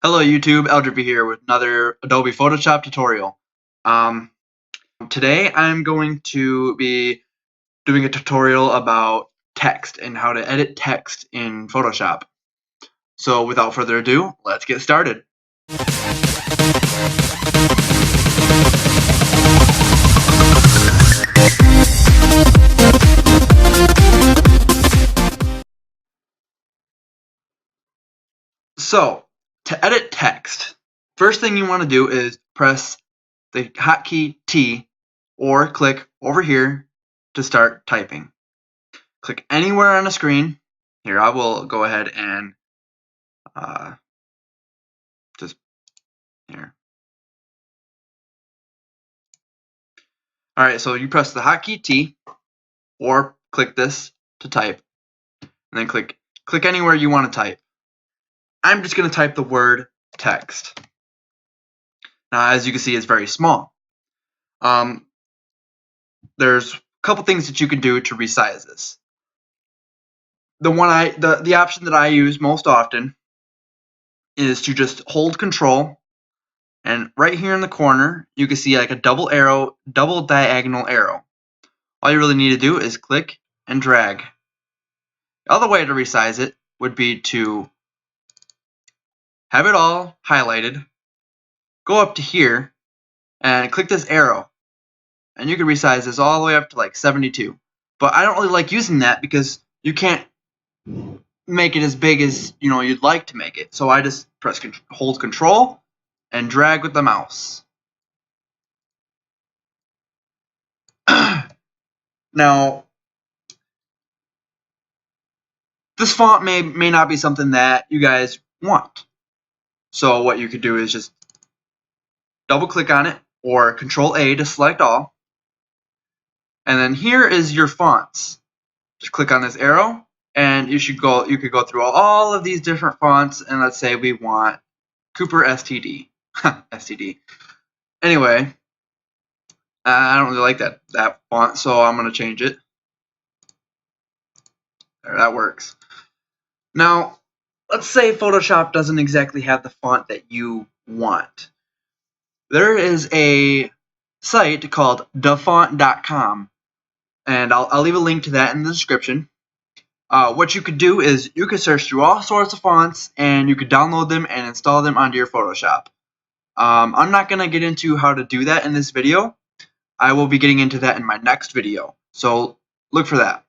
Hello YouTube, Eldrippy here with another Adobe Photoshop tutorial. Today I'm going to be doing a tutorial about text and how to edit text in Photoshop. So without further ado, let's get started. So, to edit text, first thing you want to do is press the hotkey T or click over here to start typing. Click anywhere on the screen. Here, I will go ahead and just here. Alright, so you press the hotkey T or click this to type. And then click anywhere you want to type. I'm just going to type the word text. Now, as you can see, it's very small. There's a couple things that you can do to resize this. The option that I use most often is to just hold Control, and right here in the corner you can see like a double diagonal arrow. All you really need to do is click and drag. The other way to resize it would be to have it all highlighted, go up to here and click this arrow, and you can resize this all the way up to like 72. But I don't really like using that because you can't make it as big as you'd like to make it. So I just hold Control and drag with the mouse. Now, this font may not be something that you guys want. So what you could do is just double click on it or Control A to select all. And then here is your fonts. Just click on this arrow and you could go through all of these different fonts, and let's say we want Cooper STD. STD. Anyway, I don't really like that font, so I'm going to change it. There, that works. Now, let's say Photoshop doesn't exactly have the font that you want. There is a site called Dafont.com, and I'll leave a link to that in the description. What you could do is you could search through all sorts of fonts, and you could download them and install them onto your Photoshop. I'm not going to get into how to do that in this video. I will be getting into that in my next video, so look for that.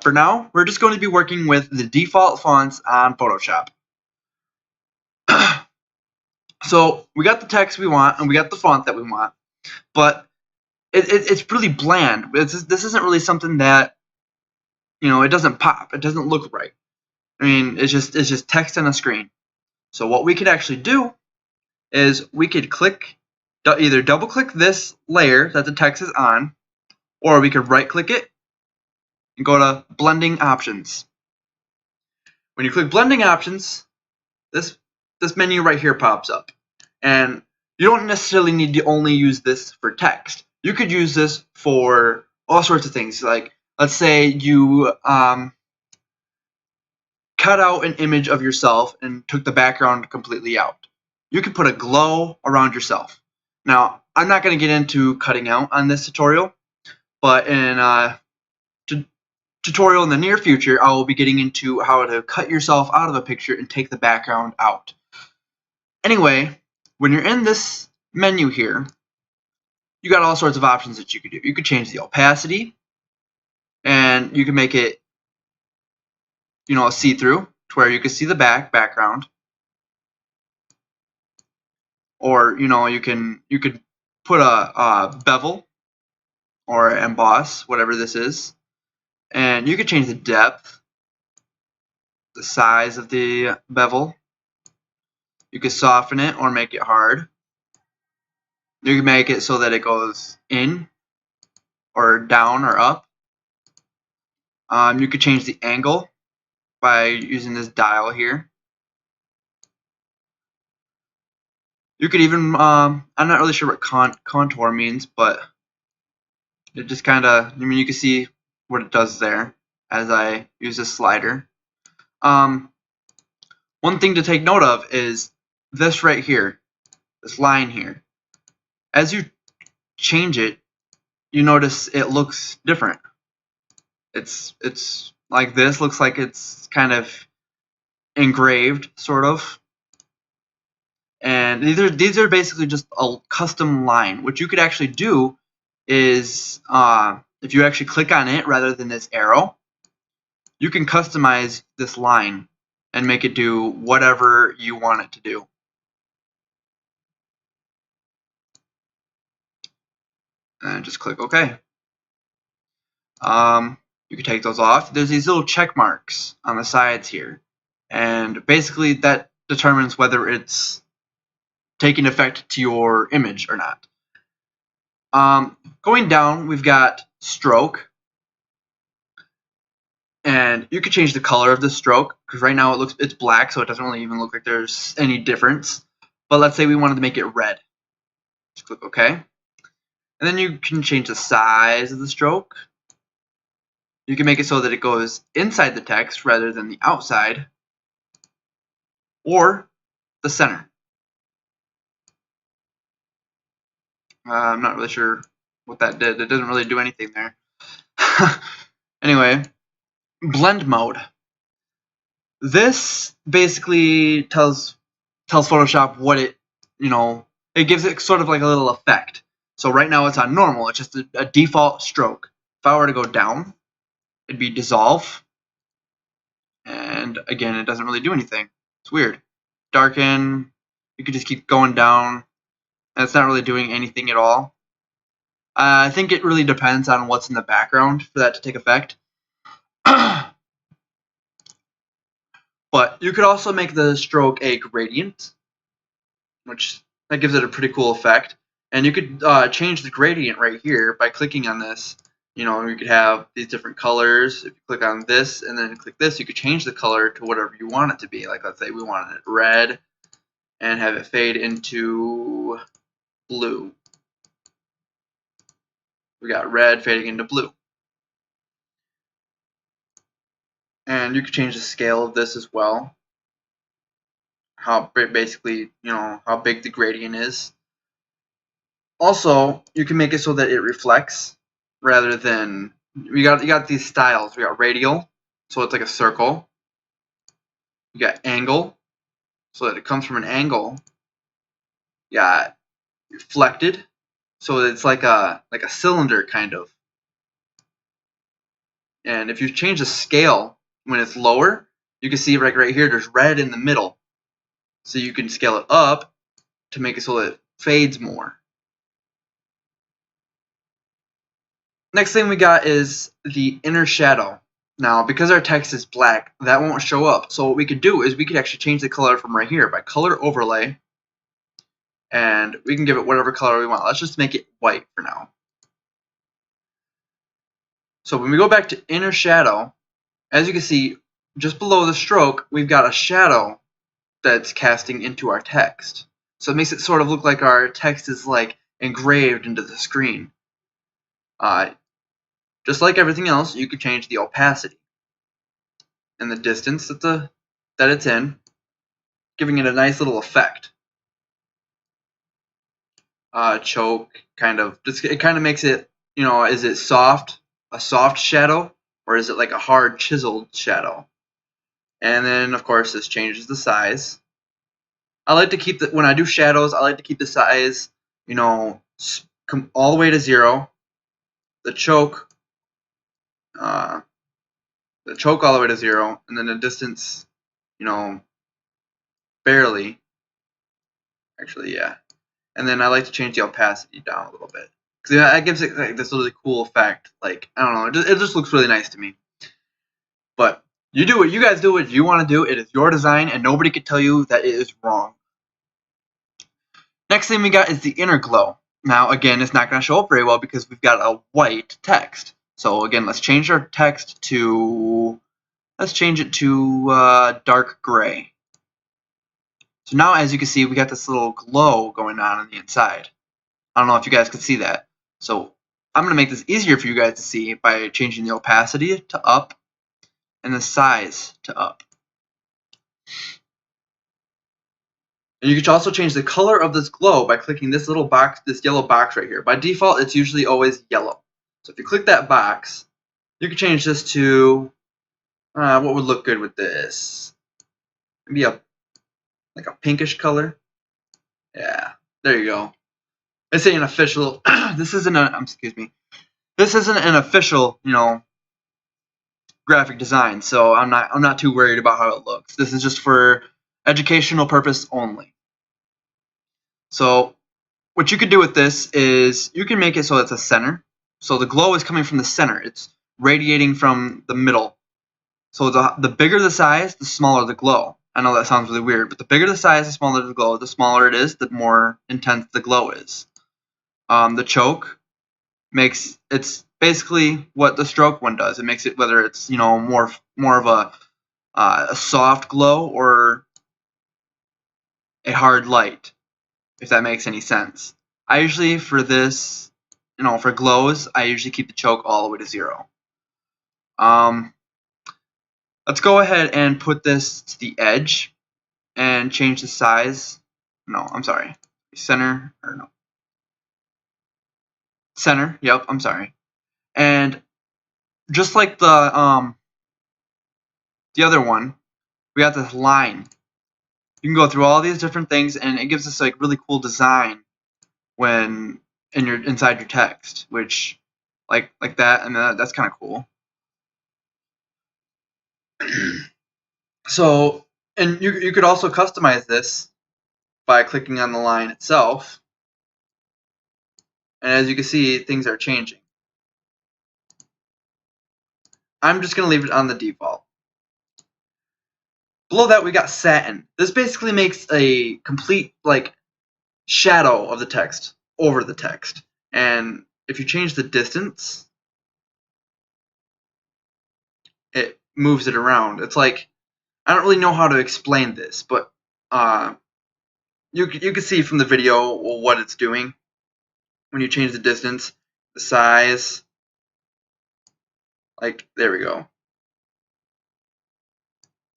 For now, we're just going to be working with the default fonts on Photoshop. So we got the text we want and we got the font that we want, but it's really bland. This isn't really something that, it doesn't pop. It doesn't look right. I mean, it's just text on a screen. So what we could actually do is we could either double click this layer that the text is on, or we could right click it and go to Blending Options. When you click Blending Options, this menu right here pops up, and you don't necessarily need to only use this for text. You could use this for all sorts of things. Like, let's say you cut out an image of yourself and took the background completely out. You could put a glow around yourself. Now, I'm not going to get into cutting out on this tutorial, but in tutorial in the near future, I will be getting into how to cut yourself out of a picture and take the background out. Anyway, when you're in this menu here, you got all sorts of options that you could do. You could change the opacity, and you can make it, see-through to where you can see the background. Or you could put a bevel or emboss, whatever this is, and you could change the depth, the size of the bevel. You could soften it or make it hard. You can make it so that it goes in or down or up. You could change the angle by using this dial here. You could even, I'm not really sure what contour means, but it just kind of, you can see what it does there as I use this slider. One thing to take note of is this right here, this line here, as you change it, you notice it looks different. It's like this, looks like it's kind of engraved, sort of. And these are basically just a custom line. What you could actually do is, if you actually click on it rather than this arrow, you can customize this line and make it do whatever you want it to do. And just click OK. You can take those off. There's these little check marks on the sides here, and basically that determines whether it's taking effect to your image or not. Going down, we've got stroke, and you can change the color of the stroke, because right now it's black, so it doesn't really even look like there's any difference. But let's say we wanted to make it red. Just click OK. And then you can change the size of the stroke. You can make it so that it goes inside the text rather than the outside, or the center. I'm not really sure what that did. It doesn't really do anything there. Anyway, blend mode. This basically tells Photoshop what it gives it sort of like a little effect. So right now it's on normal. It's just a default stroke. If I were to go down, it'd be dissolve. And again, it doesn't really do anything. It's weird. Darken. You could just keep going down. And it's not really doing anything at all. I think it really depends on what's in the background for that to take effect. But you could also make the stroke a gradient, which that gives it a pretty cool effect. And you could change the gradient right here by clicking on this. You could have these different colors. If you click on this and then click this, you could change the color to whatever you want it to be. Like, let's say we wanted it red and have it fade into blue. We got red fading into blue. And you could change the scale of this as well. How basically, how big the gradient is. Also, you can make it so that it reflects rather than you got these styles. We got radial, so it's like a circle. You got angle, so that it comes from an angle. You got reflected, so it's like a cylinder kind of. And if you change the scale when it's lower, you can see right here there's red in the middle. So you can scale it up to make it so that it fades more. Next thing we got is the inner shadow. Now, because our text is black, that won't show up. So what we could do is we could actually change the color from right here by color overlay. And we can give it whatever color we want. Let's just make it white for now. So when we go back to inner shadow, as you can see, just below the stroke, we've got a shadow that's casting into our text. So it makes it sort of look like our text is like engraved into the screen. Just like everything else, you could change the opacity and the distance that it's in, giving it a nice little effect. Choke, it kind of makes it, is it soft, a soft shadow, or is it like a hard chiseled shadow? And then, of course, this changes the size. I like to keep when I do shadows, I like to keep the size, all the way to 0. The choke all the way to 0, and then the distance, barely. Actually, yeah. And then I like to change the opacity down a little bit, because that gives it like this really cool effect. Like, I don't know, it just looks really nice to me. But you guys do what you want to do. It is your design, and nobody can tell you that it is wrong. Next thing we got is the inner glow. Now, again, it's not going to show up very well because we've got a white text. So again, let's change our text to, dark gray. So now, as you can see, we got this little glow going on the inside. I don't know if you guys can see that. So I'm going to make this easier for you guys to see by changing the opacity to up and the size to up. And you can also change the color of this glow by clicking this little box, this yellow box right here. By default, it's usually always yellow. So if you click that box, you can change this to, what would look good with this? Maybe like a pinkish color. Yeah, there you go. This ain't an official, this isn't excuse me. This isn't an official, graphic design, so I'm not too worried about how it looks. This is just for educational purpose only. So what you could do with this is you can make it so it's a center. So the glow is coming from the center. It's radiating from the middle. So the bigger the size, the smaller the glow. I know that sounds really weird, but the bigger the size, the smaller the glow. The smaller it is, the more intense the glow is. The choke it's basically what the stroke one does. It makes it whether it's more of a soft glow or a hard light, if that makes any sense. I usually for this, for glows, I usually keep the choke all the way to 0. Let's go ahead and put this to the edge and change the size. No, I'm sorry. Center or no. Center. Yep, I'm sorry. And just like the other one, we got this line. You can go through all these different things, and it gives us like really cool design when inside your text, which like that, and that's kind of cool. So, and you could also customize this by clicking on the line itself, and as you can see, things are changing. I'm just going to leave it on the default. Below that, we got Satin. This basically makes a complete shadow of the text over the text. And if you change the distance, it moves it around. It's like, I don't really know how to explain this, but you can see from the video what it's doing when you change the distance, the size. There we go.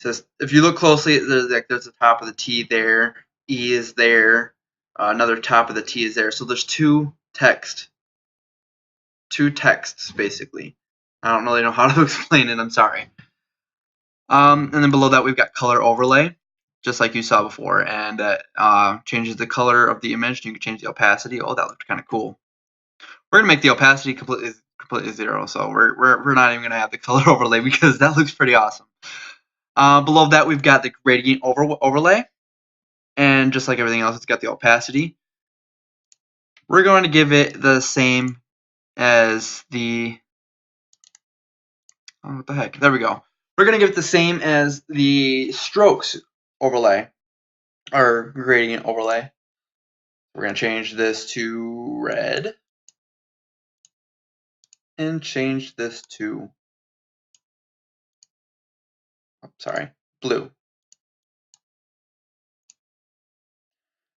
Says if you look closely, there's the top of the T there, E is there, another top of the T is there. So there's two texts basically. I don't really know how to explain it. I'm sorry. And then below that we've got color overlay, just like you saw before, and that changes the color of the image. You can change the opacity. Oh, that looked kind of cool. We're gonna make the opacity completely 0, so we're not even gonna have the color overlay because that looks pretty awesome. Below that, we've got the gradient overlay, and just like everything else, it's got the opacity. We're going to give it the same as the, what the heck, there we go. We're going to give it the same as the strokes overlay, or gradient overlay. We're going to change this to red, and change this to, blue.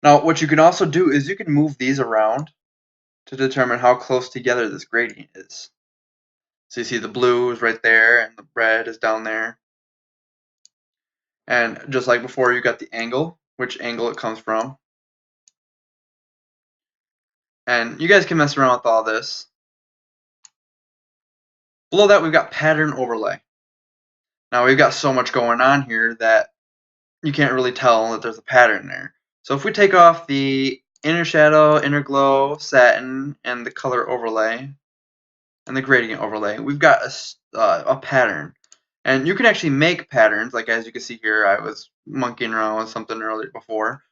Now, what you can also do is you can move these around to determine how close together this gradient is. So you see the blue is right there, and the red is down there. And just like before, you got the angle, which angle it comes from. And you guys can mess around with all this. Below that, we've got pattern overlay. Now, we've got so much going on here that you can't really tell that there's a pattern there. So if we take off the inner shadow, inner glow, satin, and the color overlay, and the gradient overlay, we've got a pattern. And you can actually make patterns, like as you can see here, I was monkeying around with something earlier before.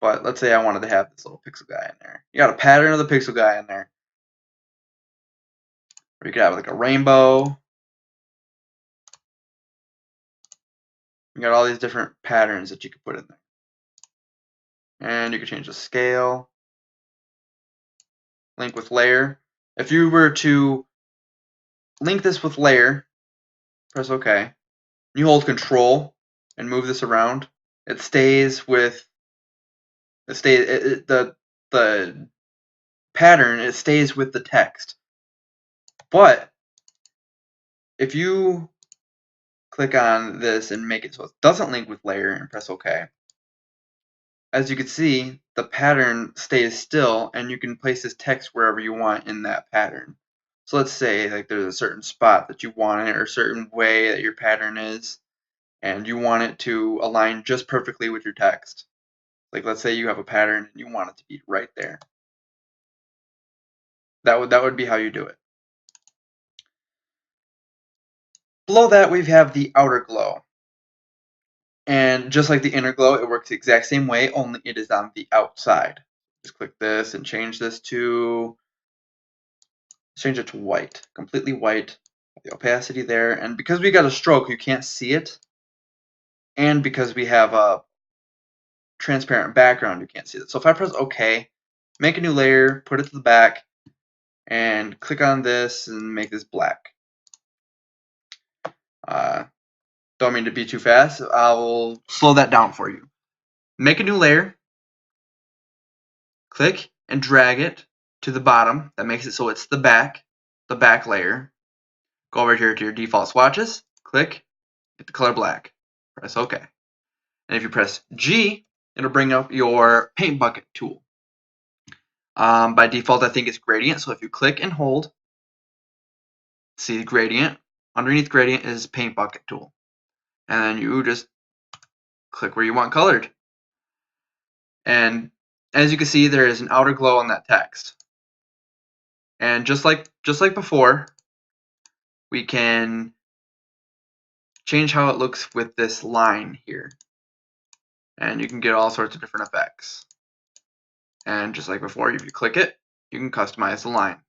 But let's say I wanted to have this little pixel guy in there. You got a pattern of the pixel guy in there. Or you could have like a rainbow. You got all these different patterns that you could put in there. And you can change the scale. Link with layer. If you were to link this with layer, press OK. You hold Control and move this around. It stays with the pattern. It stays with the text. But if you click on this and make it so it doesn't link with layer and press OK, as you can see, the pattern stays still, and you can place this text wherever you want in that pattern. So let's say like there's a certain spot that you want it, or a certain way that your pattern is, and you want it to align just perfectly with your text. Like let's say you have a pattern and you want it to be right there. That would be how you do it. Below that we have the outer glow. And just like the inner glow, it works the exact same way, only it is on the outside. Just click this and change this to, change it to white, completely white. The opacity there, and because we got a stroke, you can't see it. And because we have a transparent background, you can't see it. So if I press OK, make a new layer, put it to the back, and click on this and make this black. Don't mean to be too fast. I will slow that down for you. Make a new layer, click and drag it to the bottom. That makes it so it's the back layer. Go over here to your default swatches, click, get the color black, press OK. And if you press G, it'll bring up your paint bucket tool. By default, I think it's gradient, so if you click and hold, see gradient, underneath gradient is paint bucket tool. And then you just click where you want colored. And as you can see, there is an outer glow on that text. And just like before, we can change how it looks with this line here. And you can get all sorts of different effects. And just like before, if you click it, you can customize the line.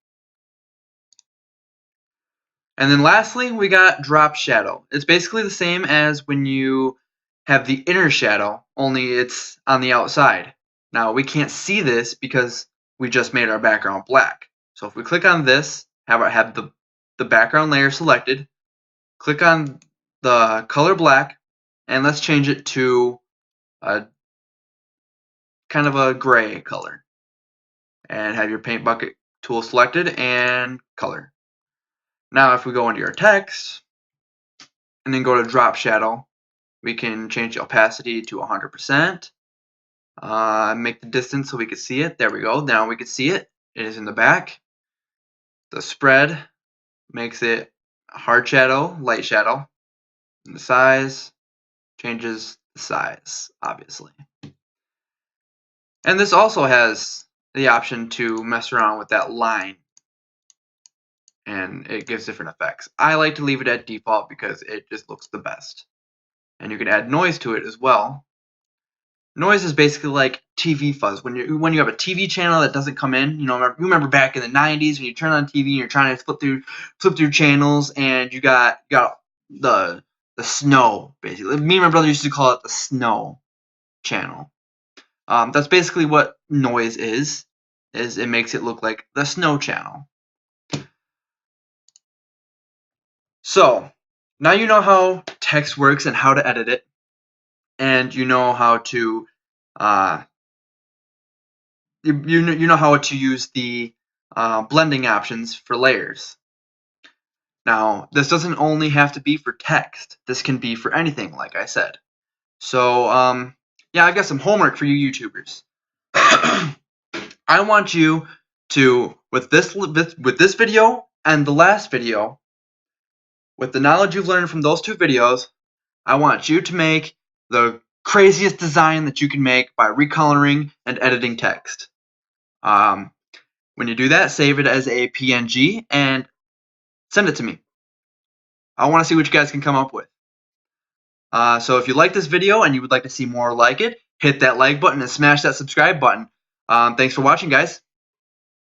And then lastly, we got drop shadow. It's basically the same as when you have the inner shadow, only it's on the outside. Now we can't see this because we just made our background black. So if we click on this, have the background layer selected, click on the color black, and let's change it to a kind of a gray color. And have your paint bucket tool selected and color. Now if we go into your text and then go to drop shadow, we can change the opacity to 100%. Make the distance so we can see it. There we go. Now we can see it. It is in the back. The spread makes it hard shadow, light shadow. And the size changes the size, obviously. And this also has the option to mess around with that line, and it gives different effects. I like to leave it at default because it just looks the best. And you can add noise to it as well. Noise is basically like TV fuzz. When you have a TV channel that doesn't come in, you remember back in the 90s when you turn on TV and you're trying to flip through channels, and you got the snow, basically. Me and my brother used to call it the snow channel. That's basically what noise is it makes it look like the snow channel. So now you know how text works and how to edit it, and you know how to you know how to use the blending options for layers. Now this doesn't only have to be for text. This can be for anything, like I said. So yeah, I've got some homework for you YouTubers. I want you to, with this video and the last video, with the knowledge you've learned from those two videos, I want you to make the craziest design that you can make by recoloring and editing text. When you do that, save it as a PNG and send it to me. I want to see what you guys can come up with. So if you like this video and you would like to see more like it, hit that like button and smash that subscribe button. Thanks for watching, guys.